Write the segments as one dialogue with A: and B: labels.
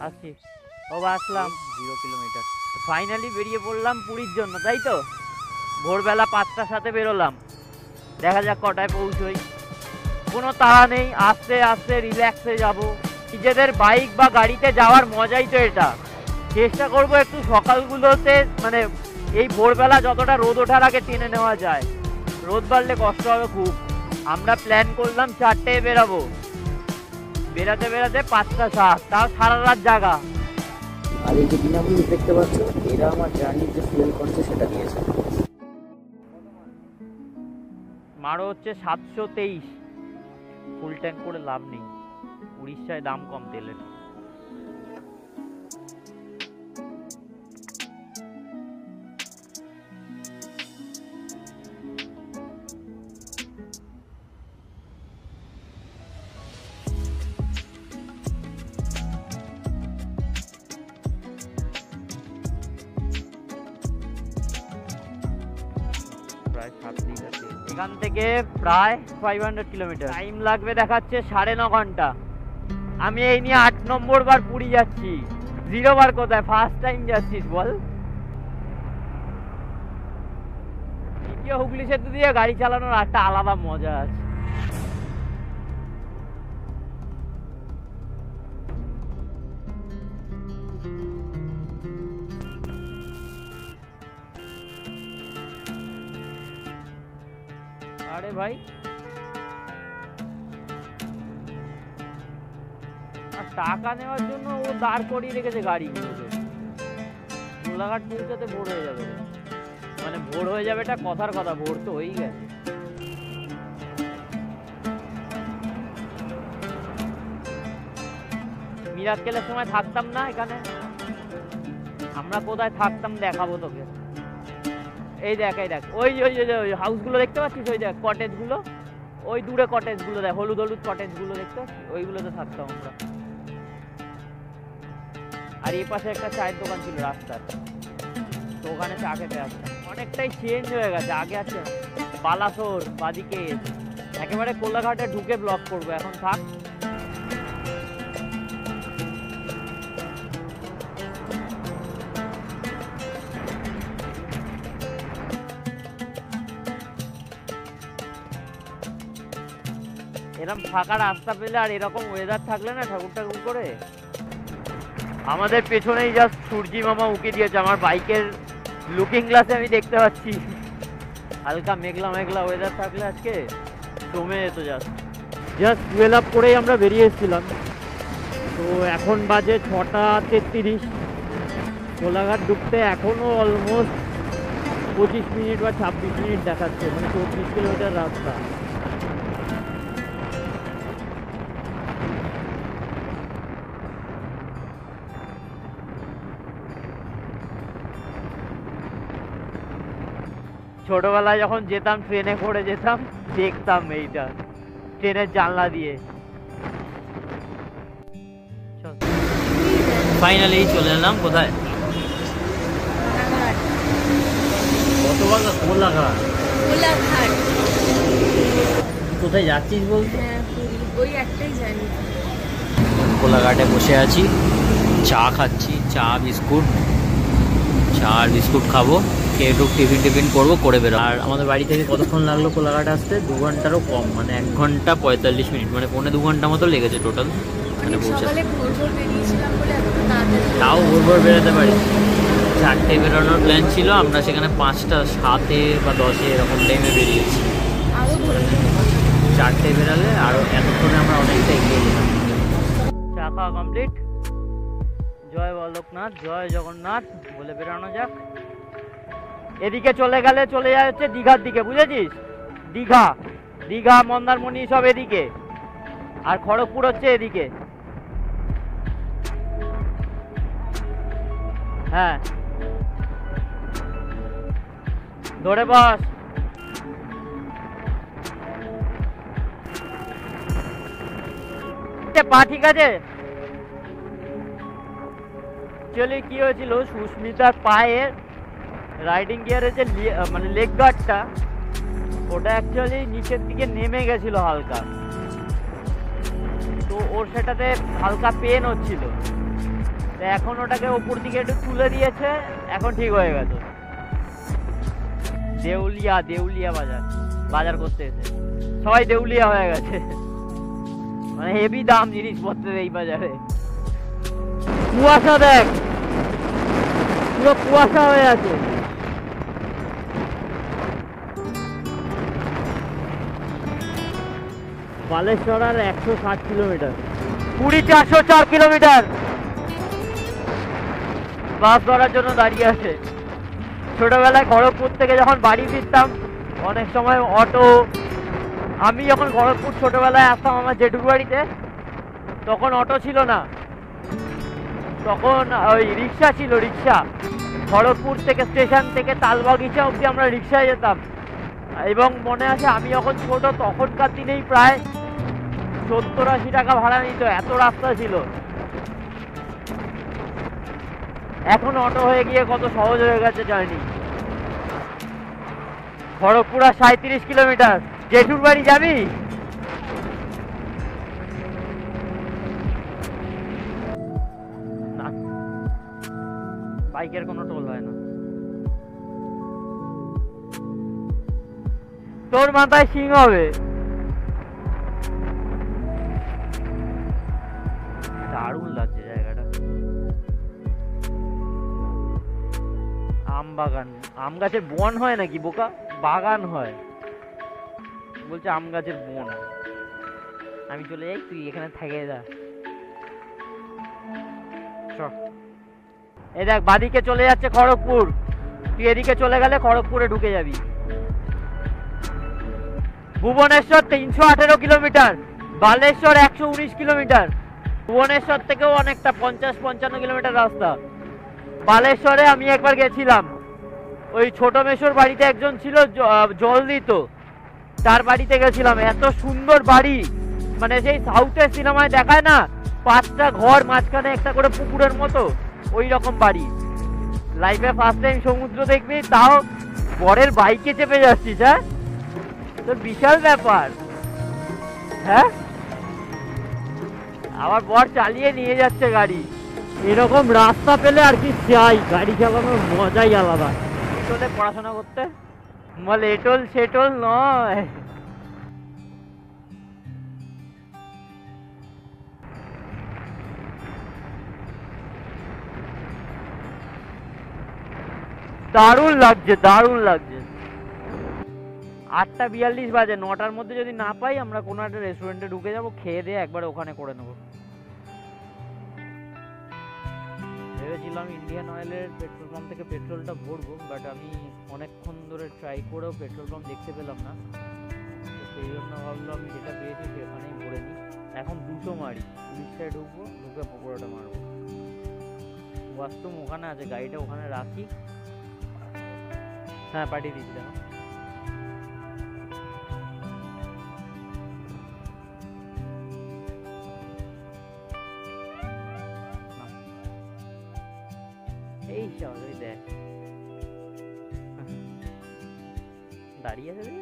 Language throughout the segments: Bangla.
A: আসছি আসলাম 0 কিলোমিটার। ফাইনালি বেরিয়ে পড়লাম পুরীর জন্য, তাই তো? ভোরবেলা 5টার সাথে বেরোলাম, দেখা যাক কটায় পৌঁছই। কোনো তাড়া নেই, আস্তে আস্তে রিল্যাক্সে যাব। নিজেদের বাইক বা গাড়িতে যাওয়ার মজাই তো এটা। চেষ্টা করব একটু সকালগুলোতে, মানে এই ভোরবেলা যতটা রোদ ওঠার আগে টেনে নেওয়া যায়। রোদ বাড়লে কষ্ট হবে খুব। আমরা প্ল্যান করলাম 4টায় বেরাবো, বেরাতে বেরাতে 5টা 7, তাও সারা রাত জাগা।
B: আর এই যে বিনামূল্যে দেখতে পাচ্ছ, এরা আমার জার্নির যে ফুয়েল খরচা সেটা দিয়েছে।
A: মারো হচ্ছে 723। ফুল ট্যাঙ্ক করে লাভ নেই, উড়িষ্যায় দাম কম তেলের। এখান থেকে প্রায় 500 কিলোমিটার। টাইম লাগবে দেখাচ্ছে 9.5 ঘন্টা। আমি এই নিয়ে 8 নম্বর বার পুরী যাচ্ছি। 0 বার কোথায়, ফার্স্ট টাইম যাচ্ছিস বল। দ্বিতীয় হুগলি সেতু দিয়ে গাড়ি চালানোর একটা আলাদা মজা আছে। আরে ভাই, আর টাকা নেওয়ার জন্য ও দাঁড় করিয়ে রেখেছে গাড়িগুলোকে। কোলাঘাট পৌঁছাতে ভোর হয়ে যাবে, মানে ভোর হয়ে যাবে এটা কথার কথা, ভোর তো হয়েই গেছে। মিরাক্কেলের সময় থাকতাম না এখানে, আমরা কোথায় থাকতাম দেখাবো তোকে। এই দেখ, এই দেখ, ওই ওই ওই হাউসগুলো দেখতে পাচ্ছিস, ওই দেখ কটেজ গুলো, ওই দূরে কটেজ গুলো দেখ, হলুদ হলুদ কটেজ গুলো দেখতে পাচ্ছিস, ওইগুলোতে থাকতাম আমরা। আর এই পাশে একটা চায়ের দোকান ছিল রাস্তার, তো ওখানে চা খেতে আসতাম। অনেকটাই চেঞ্জ হয়ে গেছে, আগে আছে বালাসোর বাদিকে, একেবারে কোলাঘাটে ঢুকে ব্লক করবো। এখন থাক, এরকম ফাঁকা রাস্তা পেলে আর এরকম ওয়েদার থাকলে না, ঠাকুর ঠাকুর করে। আমাদের পেছনেই জাস্ট সূর্যি মামা উঁকি দিয়েছে, আমার বাইকের লুকিং গ্লাসে আমি দেখতে পাচ্ছি। হালকা মেঘলা মেঘলা ওয়েদার থাকলে আজকে জমে যেত। জাস্ট ফুয়েল আপ করেই আমরা বেরিয়ে এসেছিলাম। তো এখন বাজে 6টা 33। কোলাঘাট ঢুকতে এখনো অলমোস্ট 25 মিনিট বা 26 মিনিট দেখাচ্ছে, মানে 24 কিলোমিটার রাস্তা। ছোটবেলায় যখন যেতাম ট্রেনে করে যেতাম, দেখতাম এইটা ট্রেনের জানলা দিয়ে। ফাইনালি চলে এলাম কোথায়, কোলাঘাট। কোথায় যাচ্ছিস বলতো? কোলাঘাটে বসে আছি, চা খাচ্ছি, চা বিস্কুট খাবো, একটু টিফিন করবো, করে বেরো। আর আমাদের বাড়ি থেকে কতক্ষণ লাগলো কোলাঘাট আসতে? 2 ঘন্টারও কম, মানে 1 ঘন্টা 45 মিনিট, মানে 1.25 ঘন্টা মতো লেগেছে টোটাল। মানে তাও ভোর বেরোতে পারি। 4টে বেরোনোর প্ল্যান ছিল, আমরা সেখানে 5টা 7 বা 10 এরকম টাইমে বেরিয়েছি। 4টে বেরোলে আরো এতক্ষণে আমরা অনেকটা এগিয়ে যেতাম। চা খাওয়া কমপ্লিট। জয় বল্লভনাথ, জয় জগন্নাথ বলে বেরোনো যাক। এদিকে চলে গেলে চলে যায় হচ্ছে দীঘার দিকে, বুঝেছিস? দীঘা মন্দারমণি সব এদিকে, আর খড়গপুর হচ্ছে এদিকে। হ্যাঁ, ধরে বস। পা ঠিক আছে? অ্যাকচুয়ালি কি হয়েছিল, সুস্মিতার পায়ের রাইডিং গিয়ারের যে মানে লেগ গার্ডটা, ওটা অ্যাকচুয়ালি নিচের দিকে নেমে গেছিল হালকা, তো ওর সেটাতে হালকা পেন হচ্ছিল। তো এখন ওটাকে উপর দিকে একটু তুলে দিয়েছে, এখন ঠিক হয়ে গেছে। দেউলিয়া দেউলিয়া বাজার, বাজার করতে এসে সবাই দেউলিয়া হয়ে গেছে। মানে হেভি দাম জিনিসপত্রের এই বাজারে। কুয়াশা দেখ, পুরো কুয়াশা হয়ে আছে। বালেশ্বর আর 160 কিলোমিটার, পুরী 404 কিলোমিটার। বাস ধরার জন্য দাঁড়িয়ে আছে। ছোটবেলায় খড়গপুর থেকে যখন বাড়ি ফিরতাম অনেক সময় অটো, আমি যখন খড়গপুর ছোটবেলায় আসতাম আমার জেঠুর বাড়িতে, তখন অটো ছিল না, তখন ওই রিক্সা ছিল। রিক্সা খড়গপুর থেকে স্টেশন থেকে তালবাগিচা অবধি আমরা রিক্সায় যেতাম। এবং মনে আছে আমি যখন ছোট তখনকার দিনেই প্রায় 70-80 টাকা ভাড়া নিত, এত রাস্তা ছিল। এখন অটো হয়ে গিয়ে কত সহজ হয়ে গেছে জার্নি। খড়গপুর আর 37 কিলোমিটার। জেঠুর বাড়ি যাবি? না, বাইকের কোনো টোল হয় না। তোর মাথায় সিং হবে। দারুণ লাগছে জায়গাটা। আম বাগান, আম গাছের বন হয় নাকি বোকা? বাগান হয় বলছে, আম গাছের বন। আমি চলে যাই, তুই এখানে থেকে যা। এই দেখ বাদিকে চলে যাচ্ছে খড়গপুর, তুই এদিকে চলে গেলে খড়গপুরে ঢুকে যাবি। Bhubaneswar 318 kilometre, Baleshwar 119 kilometre. ভুবনেশ্বর থেকেও অনেকটা 50-55 কিলোমিটার রাস্তা। বালেশ্বরে আমি একবার গেছিলাম, ওই ছোট মেশোর বাড়িতে একজন ছিল, জল দিত, তার বাড়িতে গেছিলাম। এত সুন্দর বাড়ি, মানে সেই সাউথের সিনেমায় দেখায় না, 5টা ঘর মাঝখানে একটা করে পুকুরের মতো, ওই রকম বাড়ি। লাইফে ফার্স্ট টাইম সমুদ্র দেখবি, তাও বরের বাইকে চেপে যাচ্ছিস। হ্যাঁ, তো বিশাল ব্যাপার। হ্যাঁ, আবার বর চালিয়ে নিয়ে যাচ্ছে গাড়ি। এরকম রাস্তা পেলে আর কি চাই, গাড়ি চালানোর মজাই আলাদা। এটোলে পড়াশোনা করতে বলে, এটোল সেটোল নয়। দারুণ লাগছে, দারুণ লাগছে। 8:42 বাজে, 9টার মধ্যে যদি না পাই আমরা কোনো একটা রেস্টুরেন্টে ঢুকে যাবো, খেয়ে দিয়ে একবার ওখানে করে নেবো। ভেবেছিলাম ইন্ডিয়ান অয়েলের পেট্রোল পাম্প থেকে পেট্রোলটা ভরবো, বাট আমি অনেকক্ষণ ধরে ট্রাই করেও পেট্রোল পাম্প দেখতে পেলাম না, তো সেই জন্য ভাবলাম যেটা পেয়েছি সেখানেই ভরে নিই। এখন 200 মারি, উড়িষ্যায় ঢুকবো, ঢুকে পকোড়াটা মারবো। ওয়াশরুম ওখানে আছে, গাড়িটা ওখানে রাখি। হ্যাঁ, পাঠিয়ে দিচ্ছি দেখো। এই সবাই দেখ দাঁড়িয়ে আছে।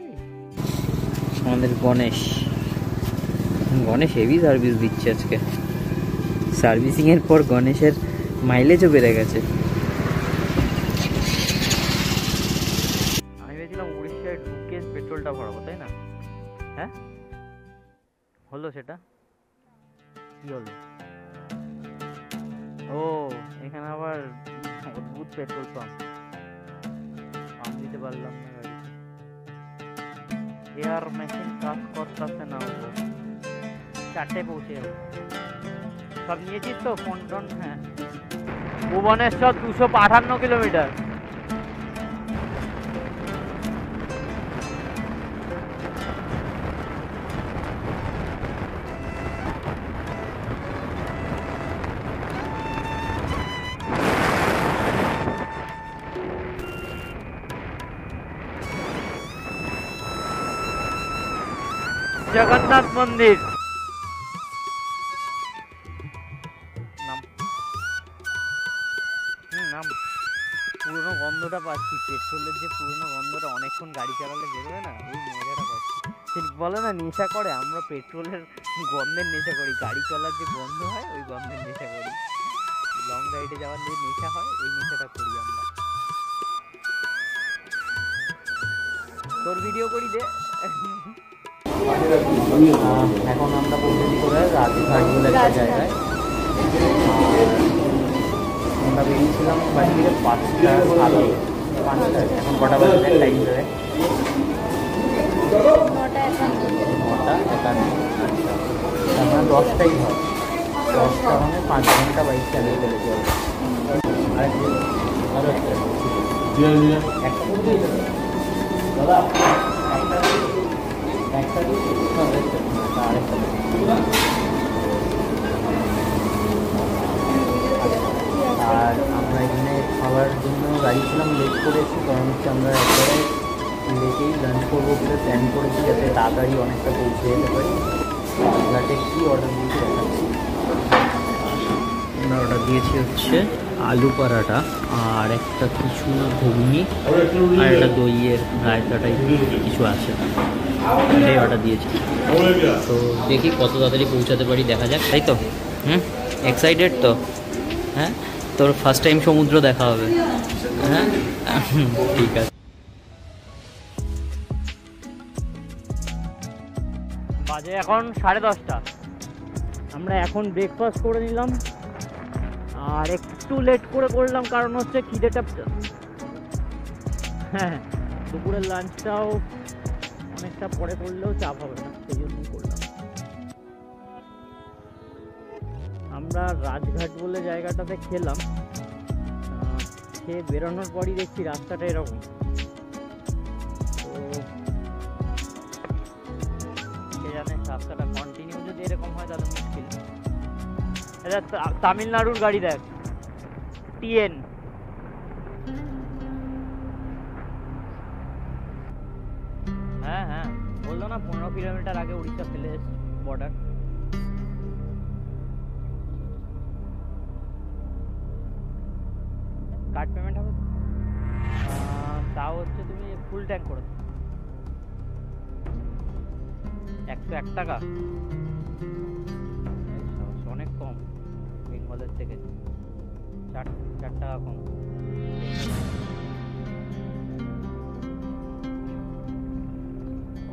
A: আমাদের গণেশ হেভি সার্ভিস দিচ্ছে আজকে। সার্ভিসিং এর পর গণেশের মাইলেজও বেড়ে গেছে। আমি ভেবেছিলাম উড়িষ্যায় ঢুকে পেট্রোলটা ভরাবো, তাই না? হ্যাঁ, হলো সেটা? কি হলো? ও, এখানে আবার অদ্ভুত পেট্রোল পাম্প, পাম্প দিতে পারলাম না গাড়িতে। এয়ার মেশিন কাজ করতেছে না। 4টায় পৌঁছে যাবো। সব নিয়েছিস তো ফোন টোন? হ্যাঁ, ভুবনেশ্বর 258 কিলোমিটার। জগন্নাথ মন্দির। নাম নাম পুরোনো গন্ধটা পাচ্ছি, পেট্রোলের যে পুরোনো গন্ধটা অনেকক্ষণ গাড়ি চালালে বেরোবে না, ওই মজাটা পাচ্ছি। ঠিক বলে না, নেশা করে। আমরা পেট্রোলের গন্ধের নেশা করি, গাড়ি চলার যে গন্ধ হয় ওই গন্ধের নেশা করি। লং রাইডে যাওয়ার যে নেশা হয় ওই নেশাটা করি আমরা। তোর ভিডিও করি দে।
B: এখন আমরা পৌঁছেছি করে রাজঘাট বলে একটা জায়গায়। আমরা বেরিয়েছিলাম বাড়ি থেকে 5টা 5টা, এখন কটা বাজে টাইম ধরে? 9:51। আচ্ছা, আমরা 10টাই হয়, 10টা মানে 5 ঘন্টা বাইক চালিয়ে চলেছি। দাদা আর আমরা এখানে খাওয়ার জন্য দাঁড়িয়েছিলাম, লেট করেছি কারণ হচ্ছে আমরা একবারে লেটেই লাঞ্চ করবো বলে প্ল্যান করেছি যাতে তাড়াতাড়ি অনেকটা পৌঁছে যেতে পারি। রাতে কী অর্ডার দিয়েছি দেখাচ্ছি। আমরা অর্ডার দিয়েছি হচ্ছে আলু পরাটা আর একটা কিছু ঘুগনি আর একটা দইয়ের রায়তা টাইপের কিছু আছে, এটাই অর্ডার দিয়েছি। তো দেখি কত তাড়াতাড়ি পৌঁছাতে পারি, দেখা যাক, তাই তো? এক্সাইটেড তো? হ্যাঁ, তোর ফার্স্ট টাইম সমুদ্র দেখা হবে। হ্যাঁ ঠিক আছে।
A: বাজে এখন 10:30। আমরা এখন ব্রেকফাস্ট করে নিলাম আর একটু লেট করে করলাম কারণ হচ্ছে খিদেটা, হ্যাঁ দুপুরের লাঞ্চটাও অনেকটা পরে করলেও চাপ হবে না, সেই জন্যই করলাম। আমরা রাজঘাট বলে জায়গাটাতে খেলাম, খেয়ে বেরোনোর পরই দেখছি রাস্তাটা এরকম। তো কে জানে রাস্তাটা কন্টিনিউ যদি এরকম হয় তাহলে মুশকিল। এটা তামিলনাড়ুর গাড়ি দেখ, টিএন। হ্যাঁ হ্যাঁ বললো না 15 কিলোমিটার আগে উড়িষ্যা ফেলে বর্ডার। কার্ড পেমেন্ট হবে তাও হচ্ছে তুমি ফুল ট্যাঙ্ক করে 101 টাকা, অনেক কম বেঙ্গলের থেকে, 4 টাকা কম।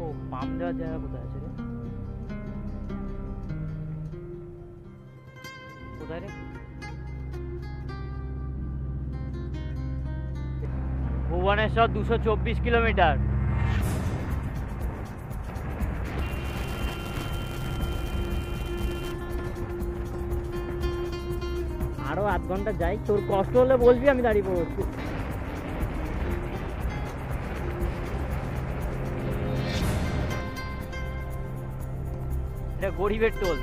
A: ও পাম্প দেওয়ার জায়গা কোথায় আছে রে? কোথায় রে? ভুবনেশ্বর 224 কিলোমিটার। আরো আধ ঘন্টা যাই, তোর কষ্ট হলে বলবি, আমি দাঁড়িয়ে পড়ছি। এটা গরিবের টোল।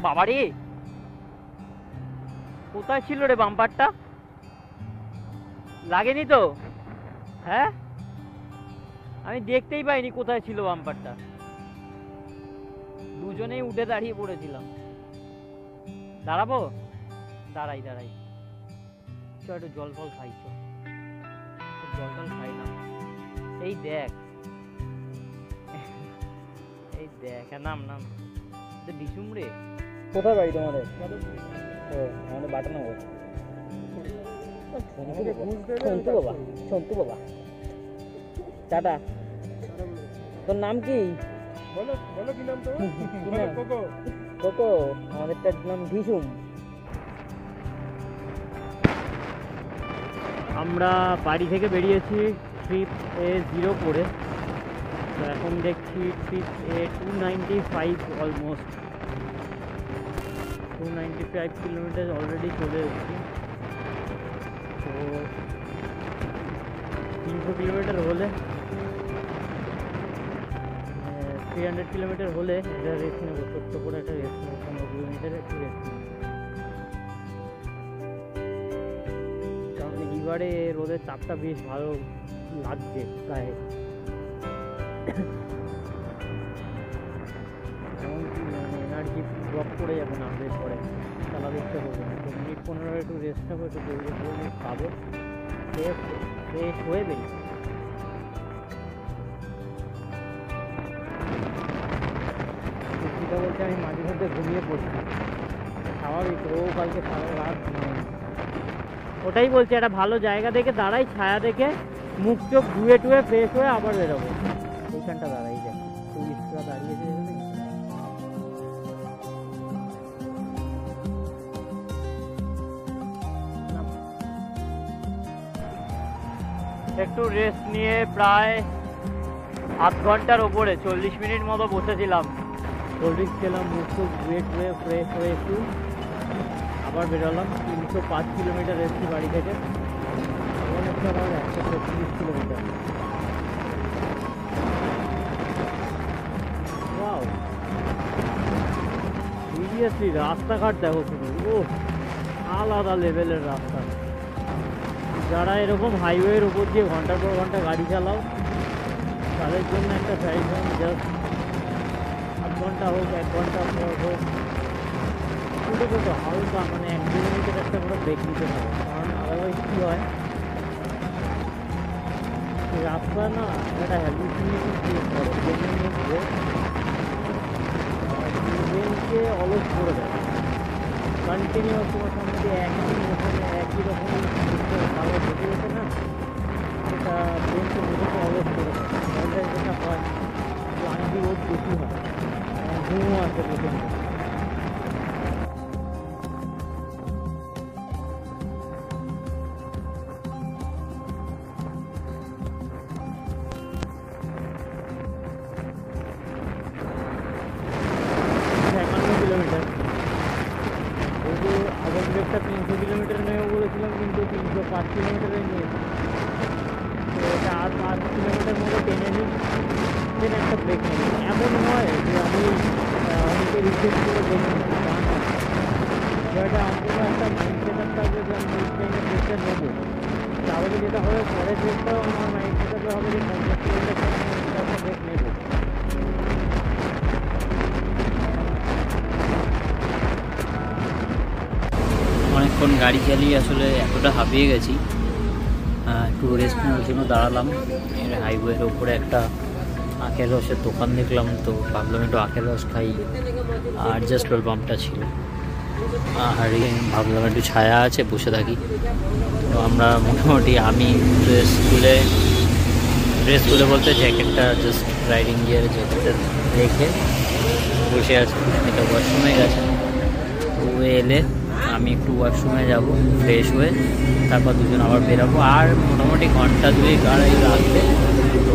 A: বাবা রে, কোথায় ছিল রে বাম্পারটা? লাগেনি তো? হ্যাঁ আমি দেখতেই পাইনি কোথায় ছিল বাম্পারটা, দুজনেই উঠে দাঁড়িয়ে পড়েছিলাম। দাঁড়াবো? দাঁড়াই দাঁড়াই, চ একটু জল ফল খাই, জল টল খাই না। এই দেখ এই দেখ, নাম নাম ডিসুম রে। কোথায় বাড়ি তোমাদের? ও আমাদের বাটানগর। সন্তু বাবা, সন্তু বাবা, টাটা। তোর নাম কি? বলো বলো কি নাম তোমার? কোকো। কোকো, আমাদেরটার নাম ডিসুম। আমরা বাড়ি থেকে বেরিয়েছি ট্রিপ A0 করে, তো এখন দেখছি trip A295, almost 295 kilometre already চলে এসেছি। তো 300 কিলোমিটার হলে 300 কিলোমিটার হলে এটা রেস্ট নেবো, ছোট্ট করে একটা রেস্ট নেবো, 15 কিলোমিটার একটু রেস্ট নেবো। কারণ এবারে রোদের তাপটা বেশ ভালো লাগছে গায়ে, এমনকি মানে এনার্জি ড্রপ করে যাবে নামলে পরে, চালাতে ইচ্ছে করবে না। তো মিনিট 15 একটু রেস্ট নেবো, একটু দৌড়ে দৌড়ে খাবো,
B: ফ্রেশ হয়ে বেরিয়ে বলছে আমি মাঝে মধ্যে ঘুমিয়ে পড়ছি, স্বাভাবিক, ও কালকে সারা রাত ঘুমায়নি। ওটাই বলছি, একটা ভালো জায়গা দেখে দাঁড়াই, ছায়া দেখে মুখ চোখ ধুয়ে টুয়ে ফ্রেশ হয়ে আবার বেরোবো। এইখানটা দাঁড়াই যায়, টুরিস্টরা দাঁড়িয়েছে এখানে।
A: একটু রেস্ট নিয়ে প্রায় আধ ঘন্টার ওপরে 40 মিনিট মতো বসেছিলাম।
B: কোল্ড ড্রিঙ্কস খেলাম, মুখ চোখ ধুয়ে টুয়ে ফ্রেশ হয়ে একটু আবার বেরোলাম। 305 কিলোমিটার এসেছি বাড়ি থেকে, অনেকটা আবার 136 কিলোমিটার। ওয়াও, সিরিয়াসলি রাস্তাঘাট দেখো শুধু, ও আলাদা লেভেলের রাস্তা। যারা এরকম হাইওয়ের উপর দিয়ে ঘন্টার পর ঘন্টা গাড়ি চালাও, তাদের জন্য একটা সাজেশন, জাস্ট আধ ঘন্টা হোক, 1 ঘন্টা পর হোক, ছোটো ছোটো হালকা মানে 1 কিলোমিটার একটা করে ব্রেক নিতে হবে। কারণ আদারওয়াইজ কী হয়, রাস্তা না একটা হ্যালুসিনেশন ক্রিয়েট করে, ব্রেনকে অলস করে দেয়। কন্টিনিউয়াস তোমার সামনে দিয়ে একই রকম ভালো ঘটে গেছে না, সেটা ব্রেনকে নিজেকে অলস করে দেয়। তাহলে যেটা হয়, ক্লান্তি বোধ বেশি হয়, ঘুমও আসে প্রচণ্ড। আগের ব্রেকটা 300 কিলোমিটার নেবে বলেছিলাম, কিন্তু 305 কিলোমিটারে নিয়েছি। তো এটা আর 5 কিলোমিটার মতো টেনে নিই, দেন একটা ব্রেক নেব। এমন হয় যে আমি অনেকে রিকোয়েস্ট করে দেখি, যেটা অন্তত একটা মাইন্ড সেট আপ থাকবে যে আমি এই টাইমে ব্রেকটা নেবো। তাহলে যেটা হবে, পরের ব্রেকটাও আমার মাইন্ড সেট আপে হবে যে 50 কিলোমিটার একটা ব্রেক নেবো।
C: অনেকক্ষণ গাড়ি চালিয়ে আসলে এতটা হাঁপিয়ে গেছি, একটু রেস্ট নেওয়ার জন্য দাঁড়ালাম। এর হাইওয়ের ওপরে একটা আখের রসের দোকান দেখলাম, তো ভাবলাম একটু আখের রস খাই। আর জাস্ট পেট্রোল পাম্পটা ছিল, আর ভাবলাম একটু ছায়া আছে, বসে থাকি। তো আমরা মোটামুটি আমি ড্রেস খুলে বলতে জ্যাকেটটা জাস্ট রাইডিং গিয়ার জ্যাকেটটা রেখে বসে আছি। এটা ওয়াশরুমে গেছে, ও এলে আমি একটু ওয়াশরুমে যাব, ফ্রেশ হয়ে তারপর দুজন আবার বেরাবো। আর মোটামুটি ঘন্টা 2-2.5 লাগবে। তো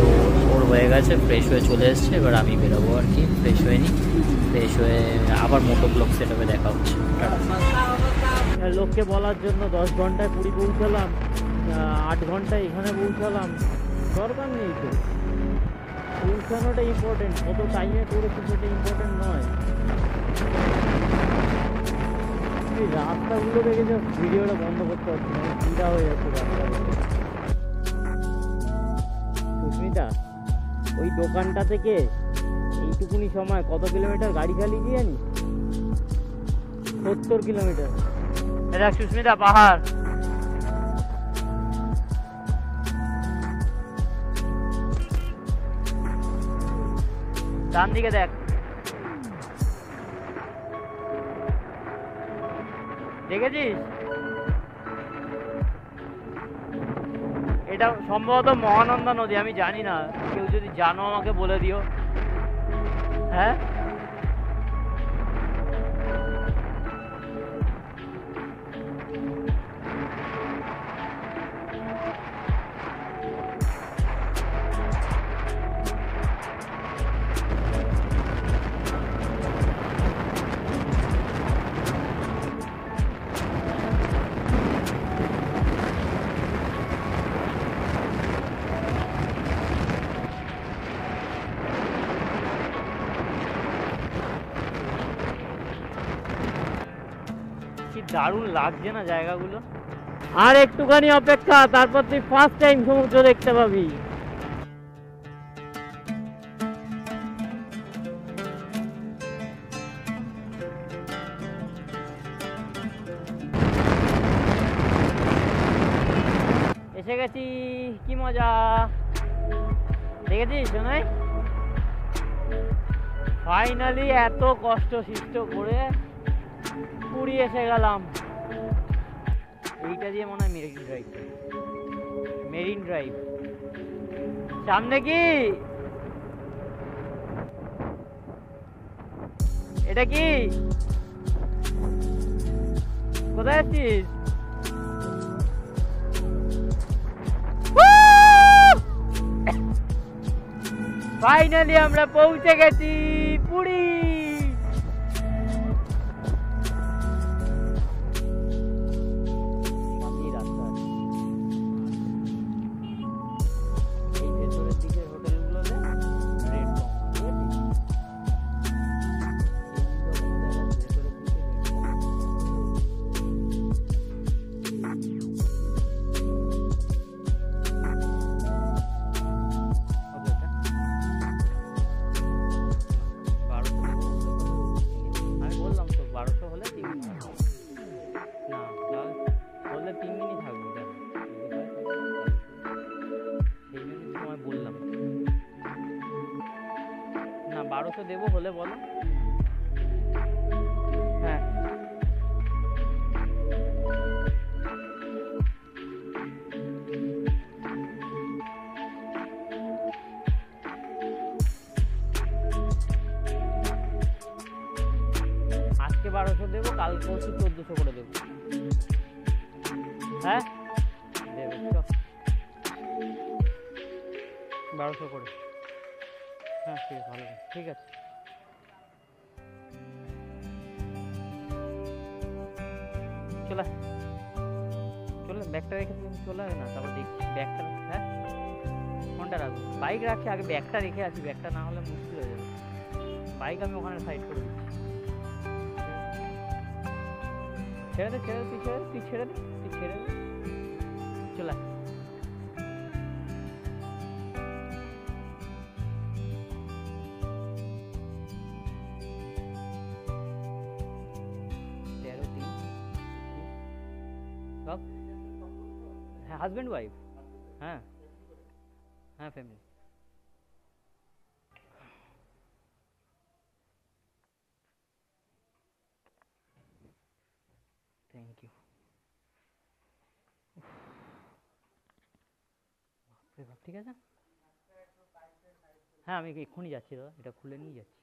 C: ওর হয়ে গেছে, ফ্রেশ হয়ে চলে এসছে, এবার আমি বেরাবো আর কি। ফ্রেশ হয়ে নিই, ফ্রেশ হয়ে আবার মোটো ব্লগ সেটআপে দেখা হচ্ছে।
B: লোককে বলার জন্য 10 ঘন্টায় পুরী পৌঁছালাম, 8 ঘন্টায় এখানে পৌঁছালাম, দরকার নেই তো। পৌঁছানোটা ইম্পর্টেন্ট, কত টাইমে করেছি সেটা ইম্পর্টেন্ট নয়। রাস্তাগুলো দেখে যে ভিডিওটা বন্ধ করতে পারছি না, চিন্তা হয়ে যাচ্ছে রাস্তা। সুস্মিতা, ওই দোকানটা থেকে এইটুকুনি সময় কত কিলোমিটার গাড়ি চালিয়েছি জানি? 70 কিলোমিটার।
A: এটা সুস্মিতা পাহাড়। ডান দিকে দেখ, দেখেছিস? এটা সম্ভবত মহানন্দা নদী, আমি জানি না, কেউ যদি জানো আমাকে বলে দিও। হ্যাঁ, দারুণ লাগছে না জায়গাগুলো?
B: আর একটুখানি অপেক্ষা, তারপর তুই ফার্স্ট টাইম সমুদ্র দেখতে পাবি।
A: এসে এসে গেছি, কি মজা। দেখেছিস শোনাই, ফাইনালি এত কষ্ট সৃষ্ট করে পুরী এসে গেলাম। এইটা দিয়ে মনে হয় মেরিন ড্রাইভ, মেরিন ড্রাইভ সামনে। কি এটা? কি কোথায় আছিস? ফাইনালি আমরা পৌঁছে গেছি পুরী। সামনেই রাস্তা আছে। এই ভেতরের দিকের হোটেলগুলোতে রেট কম, ঠিক আছে? ভেতরের দিকে রেট কম। আমি বললাম তো 1200 হলে 3 দিন থাকবো। না হলে 3 দিনই থাকবো। সেই জন্য তোমায় বললাম না 1200 দেবো হলে বলো। হ্যাঁ আজকে 1200 দেবো, কাল পরশু 1400 করে দেবো। হ্যাঁ দেবো, 1200 করে। হ্যাঁ ঠিক আছে, ভালো, ঠিক আছে। চলে চলে, ব্যাগটা রেখে তুমি চলে না, তারপর দেখছি ব্যাগটা। হ্যাঁ ফোনটা রাখবো, বাইক রাখছি আগে, ব্যাগটা রেখে আসি। ব্যাগটা না হলে মুশকিল হয়ে যাবে। বাইক আমি ওখানে সাইড করে দিচ্ছি। ছেড়ে দে, ছেড়ে দে, তুই ছেড়ে দে, তুই ছেড়ে দে, তুই ছেড়ে দে, চলে। সব হ্যাঁ, হাজব্যান্ড ওয়াইফ। হ্যাঁ হ্যাঁ, ফ্যামিলি। Thank you. ঠিক আছে, হ্যাঁ আমি এক্ষুনি যাচ্ছি দাদা, এটা খুলে নিয়ে যাচ্ছি।